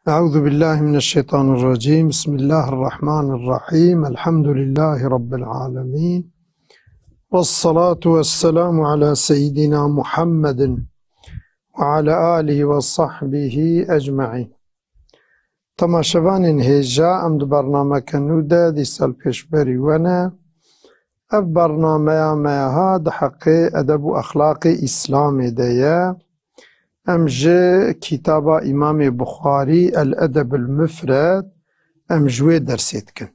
أعوذ بالله من الشيطان الرجيم. بسم الله الرحمن الرحيم. الحمد لله رب العالمين، والصلاة والسلام على سيدنا محمد وعلى آله وصحبه أجمعين. تماشوان هجا ام دو برنامه کنو ده دی سال پیشبری ونه اف برنامه ما ده حق ادب و اخلاق اسلام ده ام جه کتاب امام بخاری الادب المفرد ام جوی درسید کن.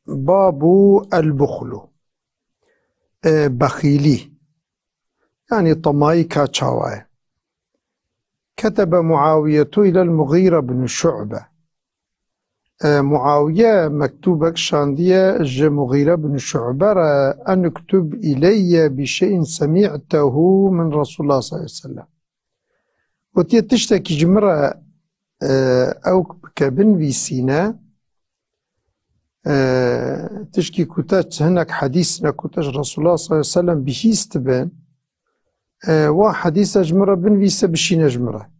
بابو البخلو بخيلي يعني طماي كاتشاوي. كتب معاوية إلى المغيرة بن شعبة. معاوية مكتوبك شاندية جه مغيرة بن شعبة أن اكتب إلي بشيء سمعته من رسول الله صلى الله عليه وسلم. وتي تشتكي جمرة أو كبن في سينا تشكي كتاج هناك حديثنا كتاج رسول الله صلى الله عليه وسلم بشيست بن وحديث جمرة بن فيسا بشينا جمرة.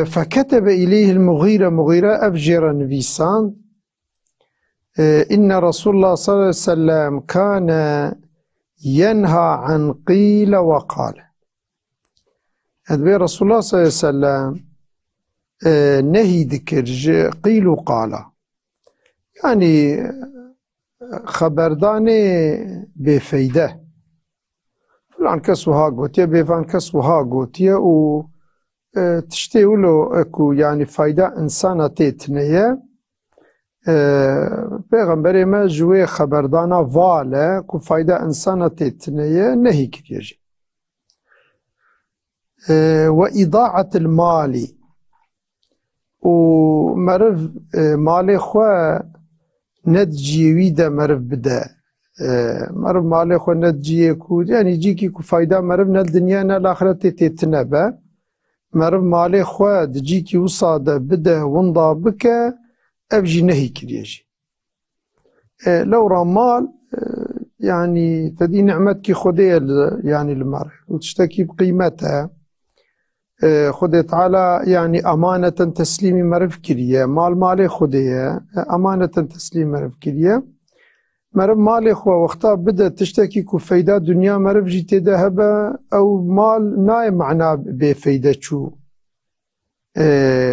فكتب إليه مغيرة أفجر نفيسان إن رسول الله صلى الله عليه وسلم كان ينهى عن قيل وقال. هذا رسول الله صلى الله عليه وسلم نهي ذكر قيل وقال، يعني خبرداني بفايدة. فلان كس وها قوتيا بفان كس وها قوتيا و تشتيولو اكو يعني فايدة انسانة تيتنية. پیغمبر ما جوي خبردانا والا كو فايدة انسانة تيتنية نهي كريجي. وإضاعة المال ومرف مالي خواه ندجيوي ده مرف بدا مرف مالي خواه ندجيه كو يعني جيكي كو فايدة مرف نالدنيا نالاخرة تيتنبا مرف مالي خواه دجيكي وصاده بدا ونضا بكا أبجي نهي كريجي. لو رمال يعني تدي نعمتك خديه يعني المرء وتشتكي بقيمتها خدي تعالى يعني أمانة تسليمي مرف كريه مال مالي خديه أمانة تسليم مرف كريه مرف مالي خوا وقتا بدا تشتكي كو فايدة دنيا مرف جيتي دهبه أو مال ناي معنا بفايدة شو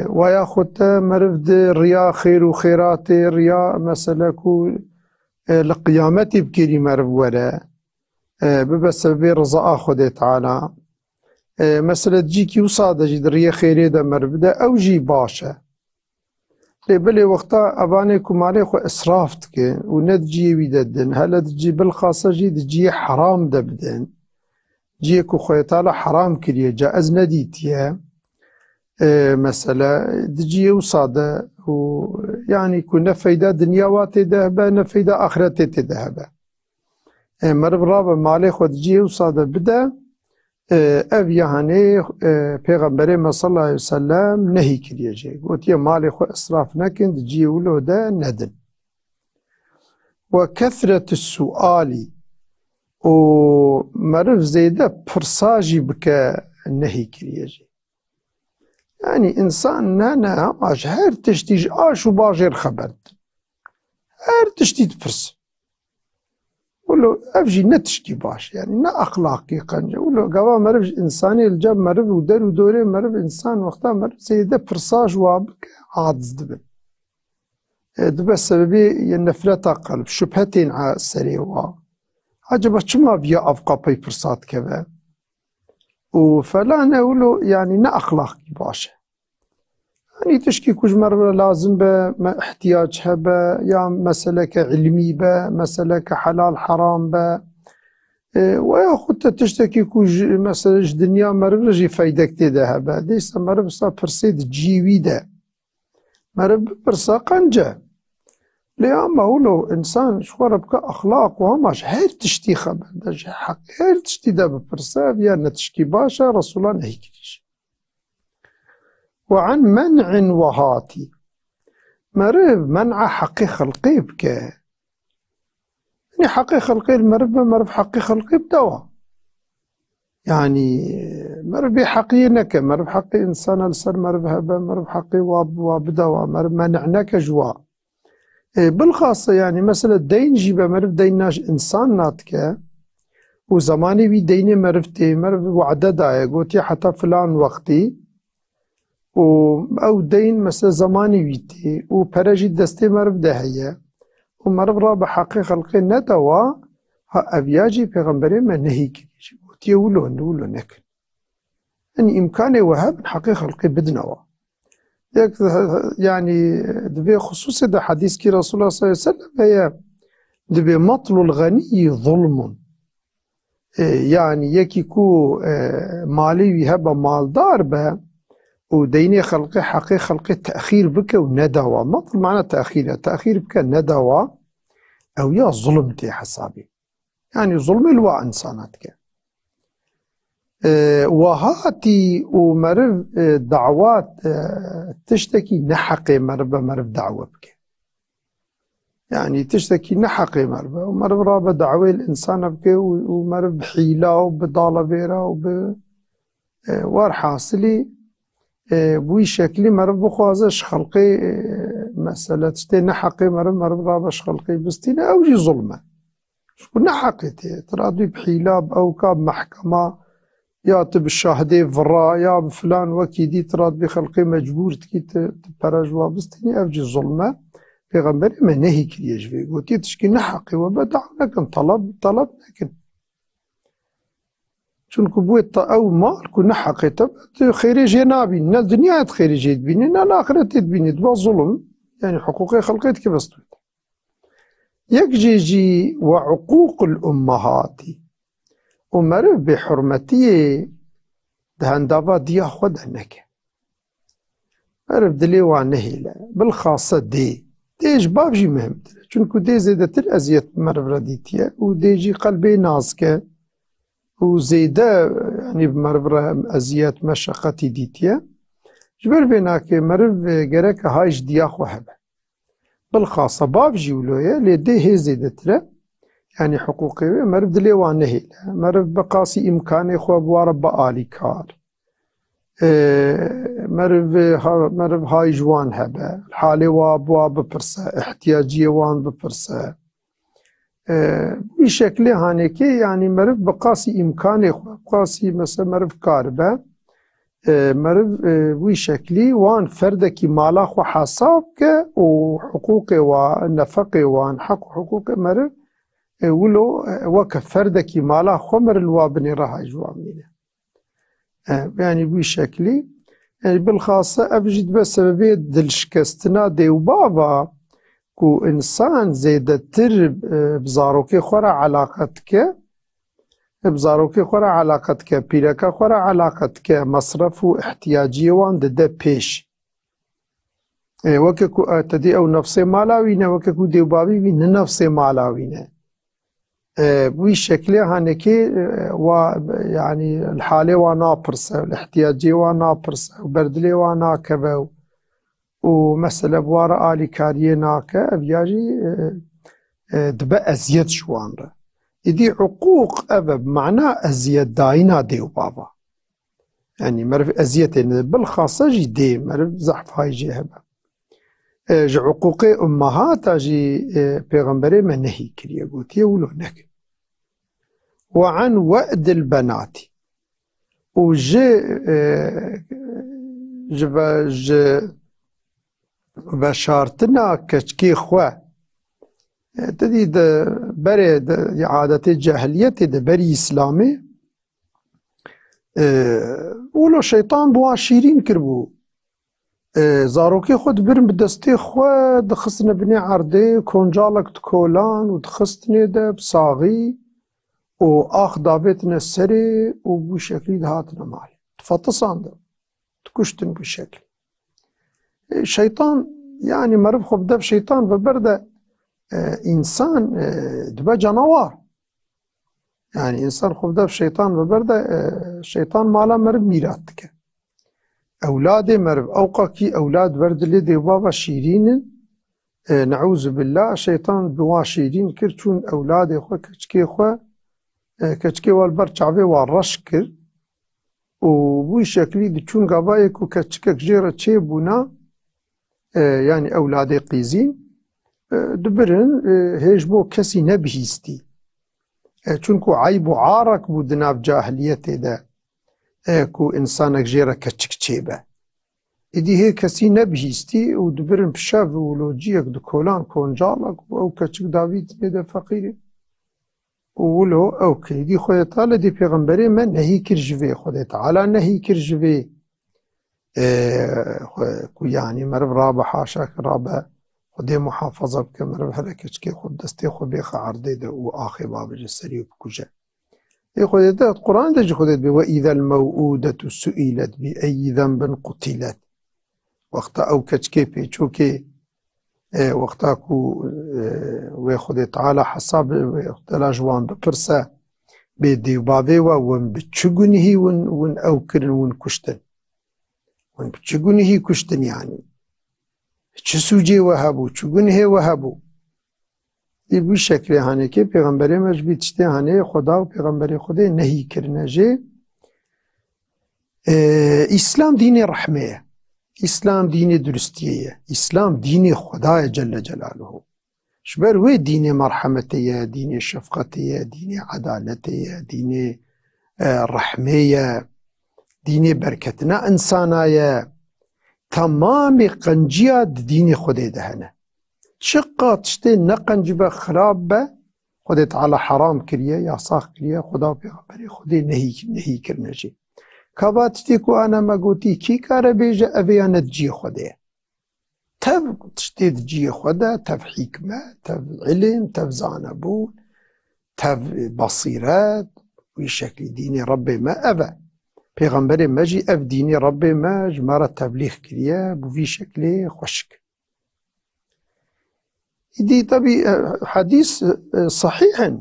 ويا خدتا مرف دي رياء خير وخيرات رياء مثلا كو لقيامتي بكيري مرف ورا بسبب رضاء خدي تعالى مثلا تجيكي وصادة جد رياء خيري دا مرف دا أو جي باشا بلي وقتا أبانيكو ماليكو إسرافتك وندجي ويددن هلا تجي بالخاصة جي حرام دبدن جيكو خويتالا حرام كريه جائز نديتيا مثلا تجي وصادة يعني كنا فايدة دنياواتي دهبا نفايدة آخرتي تدهبا مرب رابا ماليكو تجي وصادة بدا أبي يعني پیغمبر صلى الله عليه وسلم نهي كريه جي قلت يا مالي خو إسراف نكن تجي ولو ده ندن. وكثرة السؤال ومرف زيدا برساجي بك نهي كريه جي، يعني إنسان نانا عاش هر تشتيج آشو باجر خبرت هر تشتيج برس ولو أفجي نتشكي باش يعني نا أخلاقي قنجة ولو قوا مرف إنساني الجاب مرف ودر ودوري مرف إنسان وقتا مرف سيدا برساج وابك عادز دبن دبا السببي ينفلتا قلب شبهتين ع السريوا عجبا شما فيا أفقا بي برسات كذا وفلا نقولو يعني نا أخلاقي باش يعني تشكي كوج مرة لازم با احتياجها با يا مسألة علمي با مسألة حلال حرام با ويا خدت تشتكي كوج مسألة دنيا مرة جي فايدك تدها با ديسا مرة بسا برسيد جيوي دا مرة برسا قنجة لأ ما هو إنسان شوار بك أخلاق وهماش هير تشتي خبر دا حق هير تشتي دا ببرسا يا نتشكي باشا رسول الله نهي كريش. وعن منع وهاتي مرب منع حقي خلقي بك يعني حقي خلقي المرب حقي خلقي بدوا يعني مرب حقي نك مرب حقي إنسان السر مرب هبة مرب حقي وبدوا مرب منعناك جوا بالخاصة يعني مثلا الدين جيبه مرب ديناش إنسان ناتك وزماني بي ديني مرفتي مرب وعدة داية قوتي حتى فلان وقتي أو دين مثلا زماني بيتي وبرجي دستي مرب دهية ومرب رابع حقي خلقي ندوا ها أبياجي بيغمبري ما نهي كريجي قوتي ولو نكن أني إمكاني وهب حقي خلقي بدنوا يعني دبي خصوصي ده حديث كي رسول الله صلى الله عليه وسلم هي دبي مطل الغني ظلم يعني يكيكو مالي ويهب مالدار به وديني خلقي حقي خلقي تأخير بك وندوا مطل معنى تأخير بك ندوا أو يا ظلمتي حسابي يعني ظلم الوا إنساناتك وهاتي ومرف دعوات تشتكي نحقي مرف دعوة بك يعني تشتكي نحقي مرف رابا دعوة الإنسان بك ومرف بحيلة وبضالة بيرا وارحاصلي بوي شكلي مرف بخوازش خلقي مسألة تشتي نحقي مرف رابش خلقي بستين أوجي ظلمة شكو نحقيتي ترادي بحيلة بأوكاب محكمة يا بالشاهدي فرا يا بفلان وكيدي تراد بخلقي مجبور تكي تبرجوا بستني أفجي ظلمة بيغمبري ما نهي كريج في قوتي تشكي نحقي وبدع لكن طلب لكن شنكو بويت أو مالكو نحقي تبت خيريجي نابي نا الدنيا خيريجي تبيني نا الآخرة تبيني تبا ظلم يعني حقوقي خلقيت كيف استويت يكجيجي وعقوق الأمهات ومرف بحرمتي دهندابا ديا خود هناك مرف دلي وعنهي بالخاصة ديش بابجي مهم چونكو دي زيدة الأزيات مرف رديتيا وديجي قلبي نازكا وزيدة يعني بمرف أزيات مشاقتي ديتيا جبر بيناك مرف جرك هايش ديا خوهبه بالخاصة بابجي ولويا لدي هي زيدة ترى يعني حقوقي مرف دلي وعنهي مرف بقاسي إمكاني خو بوارب بآلي كار مرف هاي جوان هبه الحالي وابوا ببرسه احتياجي وان ببرسه بشكل هانيكي يعني مرف بقاسي إمكاني خو بقاسي مثلا مرف كاربه مرف بشكلي وان فردكي مالا خو حسابك وحقوقي ونفقي وان حق حقوقي مرف ولو وك فردكي مالا خمر الوابني راح جوامينه يعني بشكلي يعني بالخاصة أبجد بسببية دلشكستنا دي وبابا كو إنسان زيادة ترب بزاروكي خورا علاقتك بيركا خورا علاقتك مصرف واحتياجي وان ده بيش وككو تدي أو نفسي مالاوينه وككو دي وبابي بين نفسي مالاوينه بوي شكلي هانكي يعني الحالي وانا برسه الاحتياجي وانا برسه وبردلي وانا كبو ومثلا بوارا آلي كاريه ناكا أبياجي دبا أزيد شوانرا إدي عقوق أبا بمعنى أزيد داينا ديو بابا يعني مرف أزيد بالخاصة جي دي مرف زحف هاي جي هبا جي عقوقي أمهات جي بيغمبري من نهي كريه قوتيه ولو نك وعن وأد البنات وجي بشارتنا كشكي خواه تدي بري عادة الجاهلية تدي بري إسلامي ولو شيطان بوا شيرين كربو زاروكي خود برم بدستي خواه دخستنا بني عردي كونجالك تكولان ودخستني ده بصاغي وآخ دابتنا السري وبو شكلي دهاتنا مالي تفتصان ده تكشتن بشكل شيطان يعني مرف خب ده شيطان فبرده إنسان دبا جنوار يعني إنسان خب ده شيطان فبرده شيطان مالا مرف ميراتك أولادي مرف أوقاكي أولاد برد اللي دي بابا شيرين نعوذ بالله شيطان بواشيدين كرتون أولاد خو كتشكي والبر شعبي والرشكر وبوي شكلي دي چون قبايك وكتشكك جيرة تشيبونا يعني أولادي قيزين دبرن هيج بو كسي نبهيستي چونكو عيب وعارك بو دناف جاهليته دا كو إنسانك جيرة كتشك تشيبه إدي هي كسي نبهيستي ودبرن بشاف ولوجيك دو كولان كونجالك أو كتشك داويد بيدا فقيري ولو اوكي دي خويا تعالى دي پیغمبري من نهي كرجوي خويا تعالى نهي كرجوي كو يعني مرب رابع حاشاك رابع خودي محافظة بك مرب هلكش كي خود دستي خو بيخ عرضي ده واخي باب جسري بكوجا اي خويا ده القرآن ده خويا بي واذا الموءودة سئلت بأي ذنب قتلت وقت او كتشكي بيچوكي وقتاكو ويخذ تعالى حساب ويختلا جوان بپرسه بيدي وبابي ون بتشغنه ون اوكرن ون كشتن ون بتشغنه كشتن يعني تشسوجي وهبو تشغنه وهبو دي بشكل هاني كي پیغمبر مجبی تشتي هاني خدا و پیغمبر خدا نهي کرنه جي اسلام دين رحمه اسلام دين درستية اسلام دين خدايا جل جلاله شبر وي دين مرحمتية دين شفقتية دين عدالتية دين رحمية دين بركتنا انسانايا تمام قنجية دين خدايا دهنا شقا تشتي نقنجبه خراب خدايا تعالى حرام كريه يا صاخ كريه خدا بيغمبري خدايا نهي كرنجي كاباتشتي كو أنا ما قوتي كي كارا بيجا أبيانا تجي خده تف تشتي تجي خده تف حكمة تف علم تف زانبون تف بصيرات ويشكل ديني ربي ما أبا پیغمبر مجي أف ديني ربي ما جمارة تبليغ كريا بوفي شكل خشك دي طبي حديث صحيح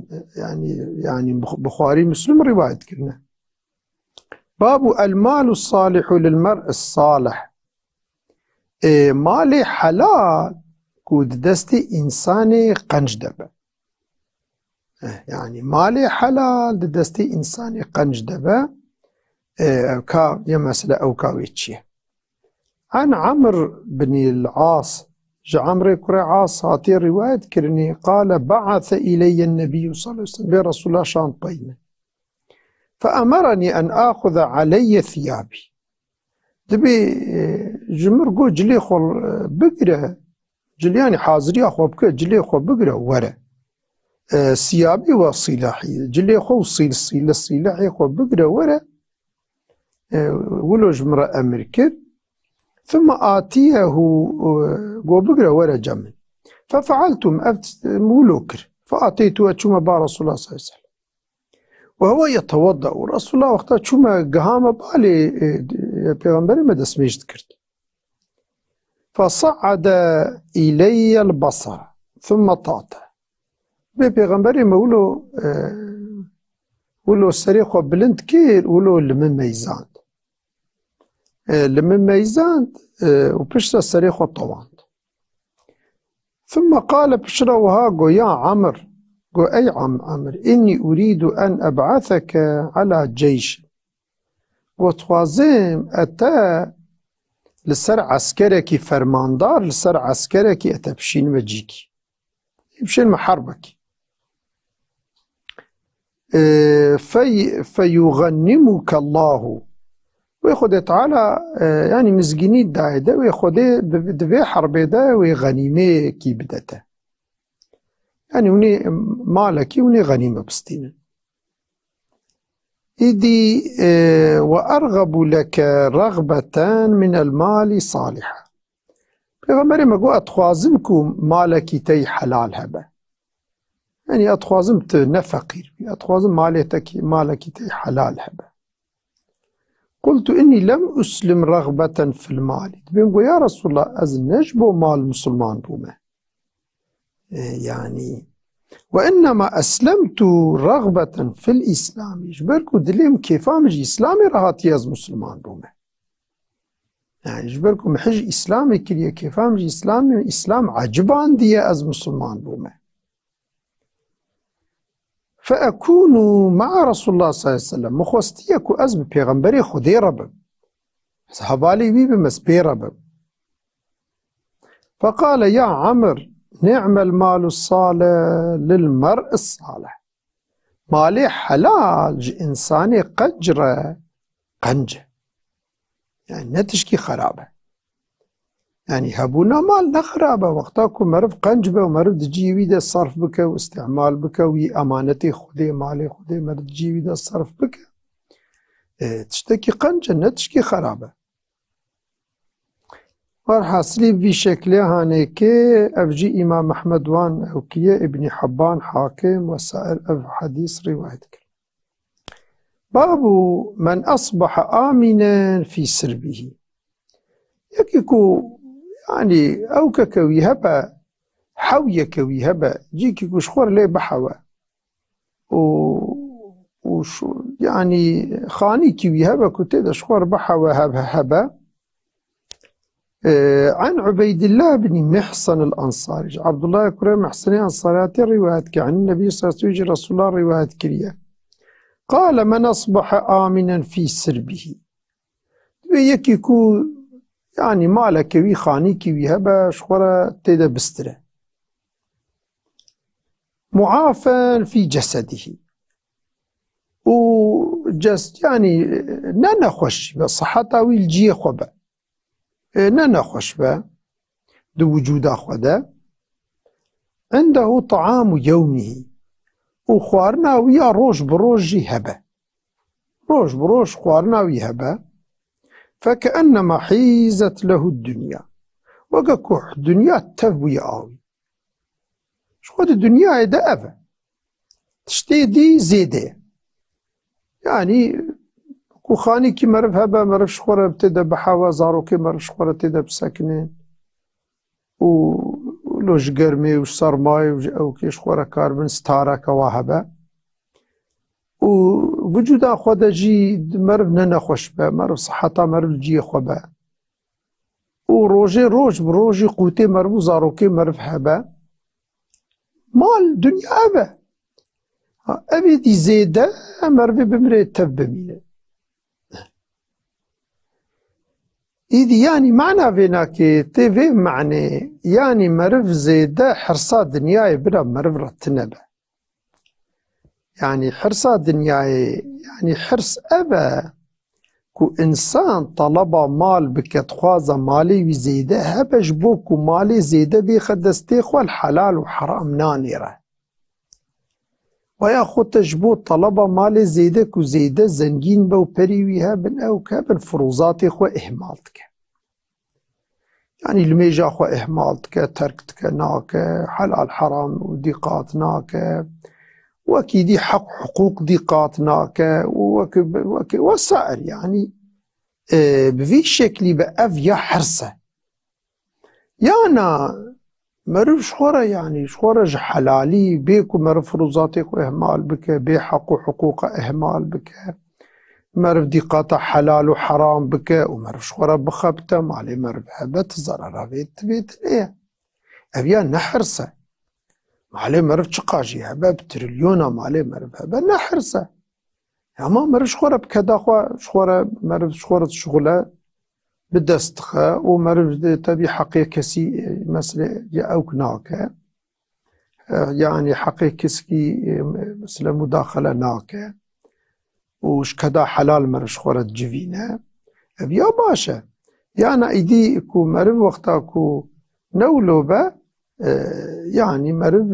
يعني بخاري مسلم رواية كرنا باب المال الصالح للمرء الصالح مال حلال كود دستي إنساني قنج دبا يعني مال حلال دستي إنساني قنج دبا كا يمسلا أو كاويتشي عن عمرو بن العاص عمرو كري عاص هاتي رواية كرني قال بعث إلي النبي صلى الله عليه وسلم برسول الله شان طيمة فأمرني أن آخذ علي ثيابي دبي جمر قو جلي خو بقرة جلياني حاضري أخو بك جلي خو بقرة ورا ثيابي وصلاحي جلي خو صلاحي خو بقرة ورا ولو جمر أمريكا ثم آتيه قو بقرة ورا جمل ففعلت مولوكر فأتيته أتشم با رسول الله صلى الله عليه وسلم وهو يتوضأ ورسول الله وقتها شما قهام بالي پیغمبر ما دسميش ذكرت فصعد إلي البصر ثم طاطا بيغمبر ما ولو السريخ بلند كير ولو لمن ميزان وبشرى السريخ طوان ثم قال بشرى وهاقو يا عمر قو أي عمر إني أريد أن أبعثك على جيش وتوازم أتا لسر عسكرك فرماندار لسر عسكرك أتبشين مجيكي يبشين محاربك فيغنمك الله ويخد تعالى يعني مزجيني دايدا ويخد دفي حرب دا ويغنيمه كي بدته يعني وني مالكي وني غنيمة بستينا إدي وأرغب لك رغبة من المال صالحة بغمري ما قو أتخوازمكم مالكي تي حلال هبا يعني أتخوازمت نفقير أتخوازم مالكي تي حلال هبا قلت إني لم أسلم رغبة في المال بيقول يا رسول الله أزنجبو مال مسلمان بوما يعني وإنما أسلمت رغبة في الإسلام يجبركو دليم كيف أمجي إسلامي رهاتي از مسلمان بوما يعني جبركم حج إسلامي كريه كيفام جي إسلام عجبان دي أز مسلمان بومه فأكون مع رسول الله صلى الله عليه وسلم مخوستيكو أز ببيغمبري خدي ربم هبالي بي بمسبي ربم فقال يا عمر نعم المال الصالح للمرء الصالح مالي حلال إنساني قجرة قنجة يعني نتشكي خرابة يعني هبونا مال نخرابة وقتاكو مرف قنجبة ومرف تجيبي دا الصرف بك واستعمال بك وي أمانتي خدي مالي خدي مرف تجيبي دا الصرف بك تشتكي قنجة نتشكي خرابة والحاصلي في شكلها هانيكي أفجي إمام أحمد وان أوكية ابن حبان حاكم وسائر أف حديث رواية باب من أصبح آمنا في سربه يكيكو يعني أو كوي هبا حوية كوي هبا جيكيكو شخور لي بحوة وشو يعني خاني كوي هبا كتيدا شخور بحوة هبا عن عبيد الله بن محصن الأنصاري عبد الله كريم محصن الأنصاري رواية عن النبي صلى الله عليه وسلم رسول الله رواية كريه قال من أصبح آمنا في سربه يكيكو يعني مالك وي خانيكي وي هبا شخورة تيدا بستره معافى في جسده يعني نانا خوش بصحتا ويلجي خوبا نانا خوش با دو وجود أخودا عنده طعام يومه وخوارنا ويا روش بروجي هبا روش بروش خوارنا وي هبا فكأنما حيزت له الدنيا وقاكو الدنيا تفوي آوي شخود الدنيا دا أفا تشتي دي زيدة يعني كو خاني كي مرف هبا مرف شخورة بتدا بحاوة زارو كي مرف شخورة تدا بساكنين ولوش قرمي وش صرماي أو كي شخورة كاربن ستارة كواهبا ووجود خود جي مرف ننخوش با مرف صحتا مرف جي خوبا وروجي روج بروجي قوتي مرف وزاروكي مرف هبا مال دنيا أبا أبي دي زيدة مرف بمري تبمينه إذا يعني معنى فيناكي تيفي معنى يعني مرف زيدة حرصا دنياي بلا مرف رتنبه يعني حرصا دنياي يعني حرص أبا كو إنسان طلب مال بكتخوازة مالي وزيدة هبش بوكو مالي زيدة بيخدستيخ والحلال وحرام نانيره ويا خود تجبو طلب مالي زيدة كو زيدة زنجين بو بريويها بن أو كابن فروزاتي خو إهمالتك يعني الميجا خو إهمالتك تركتك ناك حلال حرام وديقات ناك وكيدي حقوق ديقاتناك وسائر يعني بفي شكل بأفيا حرصة يانا مرف شخورة يعني شخورة حلالي بيكو مرف فروزاتك وإهمال بك بي حقوق إهمال بك مرف ديقاتا حلال وحرام بك ومرف شخورة بخبتة مالي مرف هبت زرارة بيت ليه أفيا نحرصة مالي مرف شقاجي هبا بتريليونا مالي مرف هبا نحرصة اما مرف شخورة بكدا خوا شخورة مرف شخورة شغلة بدستخة ومرف تبي حقيقة كسي مثل أوك ناكا يعني حقيقة كسكي مثل مداخلة ناكا وش كدا حلال مرف شخورة جفينة يا باشا يعني ايدي كو مرف وقتا كو نولوبة يعني مرف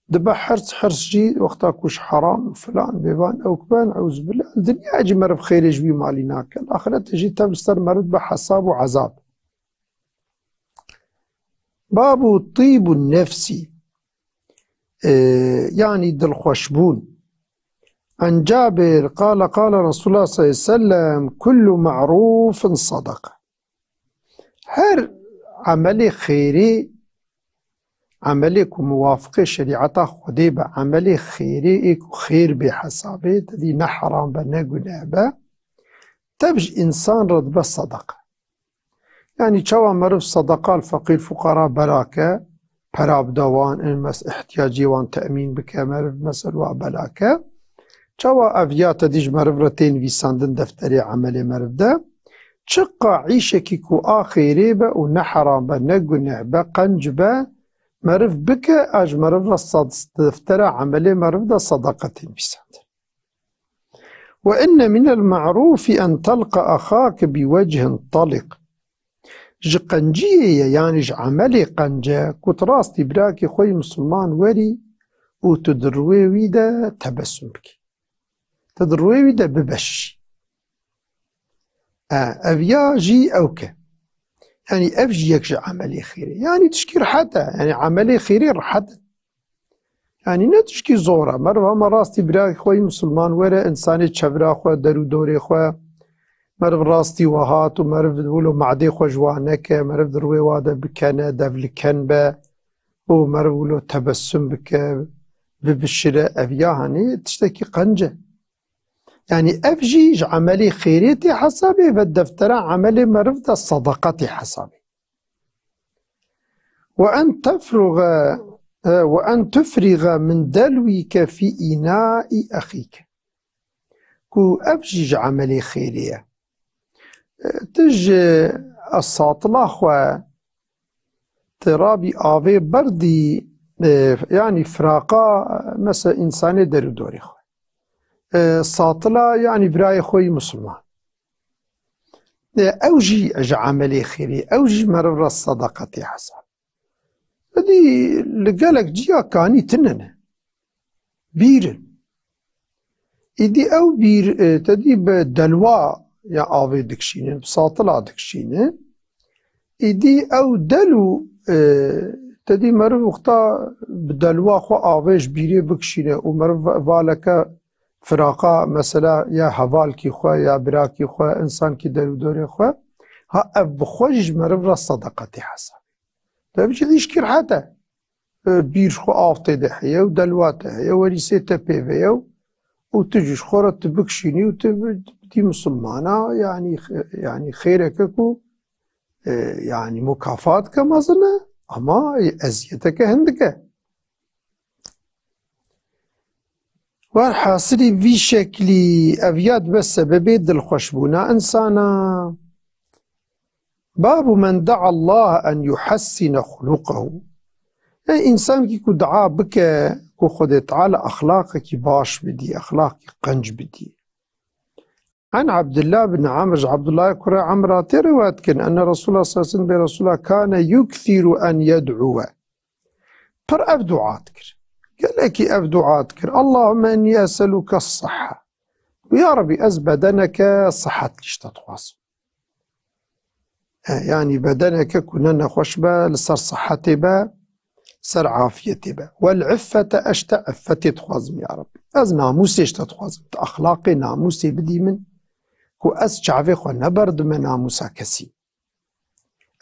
دبا حرص جي وقتا كوش حرام وفلان بيبان او كبان عوز بالله الدنيا اجي مرف خير يجبي مالي ناك الاخرة تجي تبستر مرف بحساب وعذاب باب طيب النفس يعني دل خوشبون عن جابر قال قال رسول الله صلى الله عليه وسلم كل معروف صدقة هر عملي خيري عملي موافق شريعة خدي بعملي خيري خير بحسابه تدي نحرام بنا قنابة تبج إنسان رد بالصدقة يعني چاوا مرف صدقاء الفقير فقراء براكه پراب دوان المس احتياجي وان تأمين بك مرف مثل وبلاكه چاوا افيات ديج مرف رتين ويساندن دفتري عملي مرف ده چقا عيشكي كو آخيري با و نحرام با نگنه با قنج با مرف بك اج مرف دفتر عملي مرف ده صدقة ويساندن. وإن من المعروف أن تلقى أخاك بوجه طلق ج قنجية يعني ج عملي قنجة كنت راستي براكي خوي مسلمان وري و تدروي ويدا تبسم بك تدروي ويدا ببش أبيا جي أوكا يعني أفجي يكش عملي خيري يعني تشكي رحتة يعني عملي خيري رحتة يعني نتشكي زورة مرة راستي براكي خوي مسلمان وري إنساني تشفرا خوا درو دوري خوا مرف راستي وهات و مرف دولو معدي خو جوانك مرف دروي وادا بكنا دفلكن با و مرف دولو تبسم بك ببشرة أفيا هاني تشتكي قنجة يعني أفجيج عملي خيريتي حسابي والدفتر عملي مرف دا صدقتي حسابي وأن تفرغ من دلوك في إناء أخيك كو أفجيج عملي خيرية تج الساطلة خوا ترابي آوي بردي يعني فراقا مثلا إنساني درو دوري خوا الساطلة يعني براي خوي مسلمان أوجي أج عملي خيري أوجي مرر الصدقة حساب هذه لقالك جيا كاني تنن بيرن إدي أو بير تدي بدلوا يا آوي دكشينه بساطلة دكشينه إدي أو دلو تدي مرف وقتا بدلوا خو آويش بيري بكشينه ومرف فالك فراقا مثلا يا حوالكي خو يا براكي خو إنسان كي دلو دوري خو ها أف بخوش مرف را صدقة حساب تبجي ليش كير حتى بير خو آفته دحية ودلواته هي وريسيته بيفيو وتجيش خورة تبكشيني وتبدي مسلمانة يعني خيرك كو يعني مكافاتك ما ظنه أما أزيتك هندك والحاصلي في شكلي أبيات بس ببيد الخشبونة إنسانا باب من دعا الله أن يحسن خلقه يعني إنسان كي كو دعا بك كو خد تعالى أخلاقك باش بدي أخلاقك قنج بدي. عن عبد الله بن عمرو عبد الله كرة عمراتي رواية كان أن رسول الله صلى الله عليه وسلم برسول الله كان يكثر أن يدعو بر أفدعاتك قال لك أفدعاتك اللهم إني أسألك الصحة ويا ربي أز بدنك صحة ليش تتواصل يعني بدنك كنا نخوش با لصر صحتي با سر عافيتي با والعفة أشتا عفتي تخوازم يا ربي أز ناموسي اشتا تخوازم أخلاقي ناموسي بدي من كو أز شعفي خو نبرد من ناموسا كسي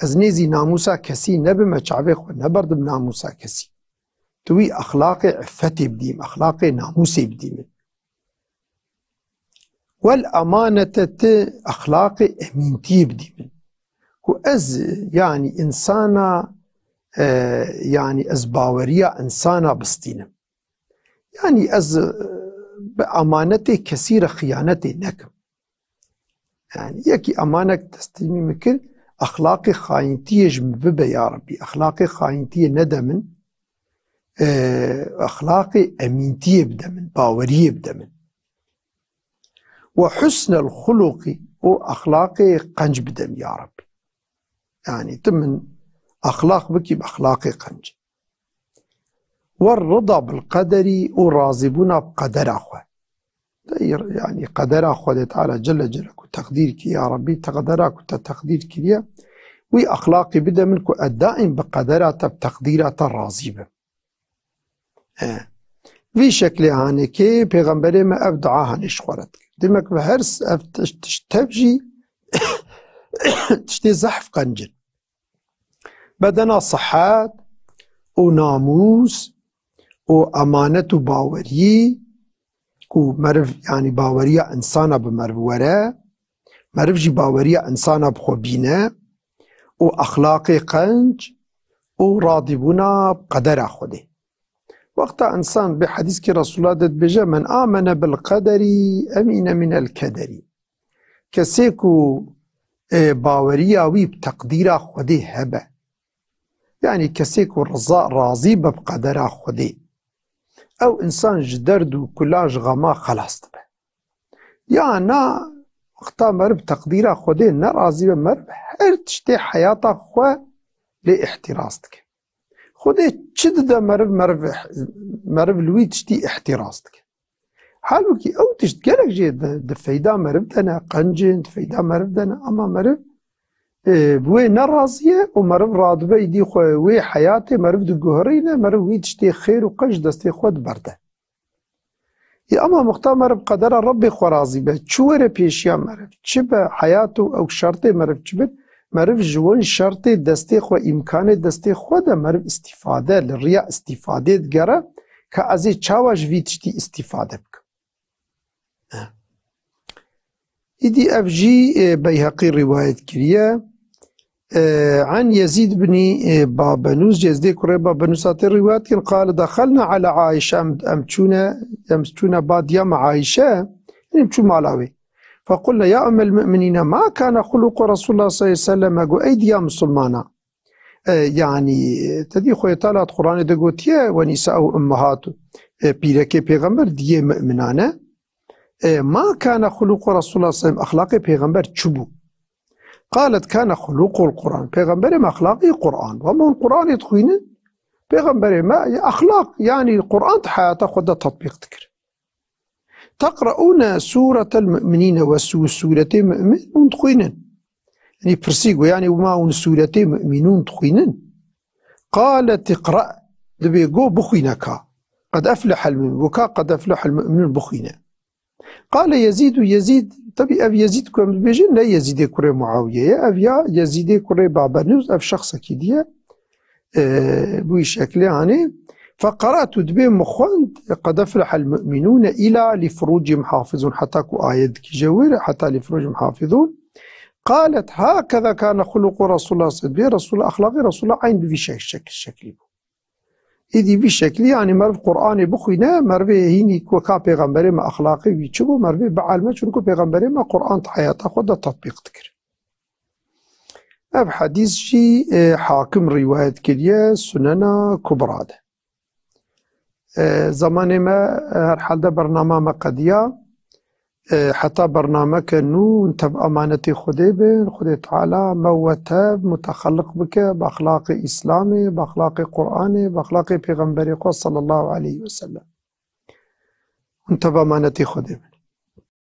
أز نيزي ناموسا كسي نبما شعفي خو نبرد من ناموسا كسي توي أخلاقي عفتي بديم أخلاقي ناموسي بديم والأمانة أخلاقي أمينتي بديم كو أز يعني إنسانا يعني أز باورية إنسانا بستينم يعني أز بأمانتي كثيرة خيانتي نكم يعني يكي أمانك تستلمي مكر أخلاقي خاينتي جمببه يا ربي أخلاقي خاينتي ندمن أخلاقي أمينتي بدمن باورية بدمن وحسن الخلق وأخلاقي قنج بدم يا ربي يعني تمن أخلاق بكي بأخلاقي قنج والرضا بالقدر وراضبنا بقدر أخوة يعني قدر أخوة تعالى جل جلك وتقديرك يا ربي تقدرك وتقديرك لي وأخلاقي بدا منك الدائم بقدرات بتقديرات الراضبة في شكل هانيكي بيغمبري ما أبدعاها نشخورتك دمك بهرس تشتبجي تشتي زحف قنجل بدنا صحات وناموس وأمانة وباوري ومرف يعني باورية إنسانة بمرف وراء مرف جي باورية إنسانة بخوبينة و أخلاق قنج و راضي بونا بقدر خوده. وقتا انسان بحديث كي رسول الله داد بجا من آمن بالقدر أمين من الكدر. كسيكو باوريا وي بتقدير خوده هبه، يعني كسيكو راضي بقدر خوده، أو إنسان جدردو كلاج غما خلاص تبه. يعني وقتا مرب تقدير خوده نرازي بمرب هر تشتي حياتا خو لاحتراستك خوده چد دا مرب لوي تشتي احتراستك حالو كي او تشت گلك جي دا فايدا مرب دانا قنجن فايدا مرب دانا اما مرب بوي نرازيه ومرب رادبه يدي خو وي حياتي مرب دو جوهرينه مرب وي تشتي خير وقش دستي خود برده. يا اما مختار مرب قدر ربي خو راضي به چوره پیشیا مرب چبه حياته او شرطي مرب چبه مرب جوان شرطي دستي خو امكان دستي خود مرب استفاده للرياء استفاده دگره که ازي چاواج وي تشتي استفاده بك. إدي أفجي بيهقي رواية كريا عن يزيد بن بابنوس جزدي كري بابنوس الرواية قال دخلنا على عائشة أمتشونا بعد يوم عائشة نمشو مالاوي فقلنا يا أم المؤمنين ما كان خلق رسول الله صلى الله عليه وسلم أقول أيدي يا مسلمانا يعني تدي خويا طالات قرآن دقوتيا ونساء أمهات بيركي بيغمبر دي مؤمنانا ما كان خلق رسول الله صلى الله عليه وسلم أخلاقي بيغمبر تشبو. قالت كان خلق القرآن بيغمبر ما أخلاقي قرآن وما القرآن يدخلين بيغمبر ما أخلاق يعني القرآن حياته خد تطبيق تكر تقرؤون سورة المؤمنين وسورة مؤمنون تخينن يعني برسيقوا يعني وما سورة مؤمنون تخينن. قالت اقرأ دبيقو بخينكا قد أفلح المؤمنون وكا قد أفلح المؤمنون بخينا. قال يزيد طبي أف يزيد كم بيجن لا يزيد كري معاوية أف يزيد كري بابنوس أف شخص كيديا بوي شكل يعني. فقرأت دبي مخوان قد أفلح المؤمنون إلى لفروجهم حافظون حتى كو آيات كجوير حتى لفروجهم حافظون. قالت هكذا كان خلق رسول الله صلى الله عليه وسلم رسول أخلاقي رسول الله عين بفي شكل إذي بشكل يعني مرف قرآن بخوينا مرف هيني كوكا پیغمبر ما أخلاقي ويچبو مرف بعلمه چونكو پیغمبر ما قرآن حياته خود تطبيق تكر. اب حديث شي حاكم رواية كريا سننا كبرى ده زمان ما هر حال ده برنامه ما قديا حتى برنامه كنو انت بأمانة خده بين خده تعالى موتاب متخلق بك بأخلاق إسلامي بأخلاق قرآني بأخلاق پیغمبر صلى الله عليه وسلم انت بأمانة خده بين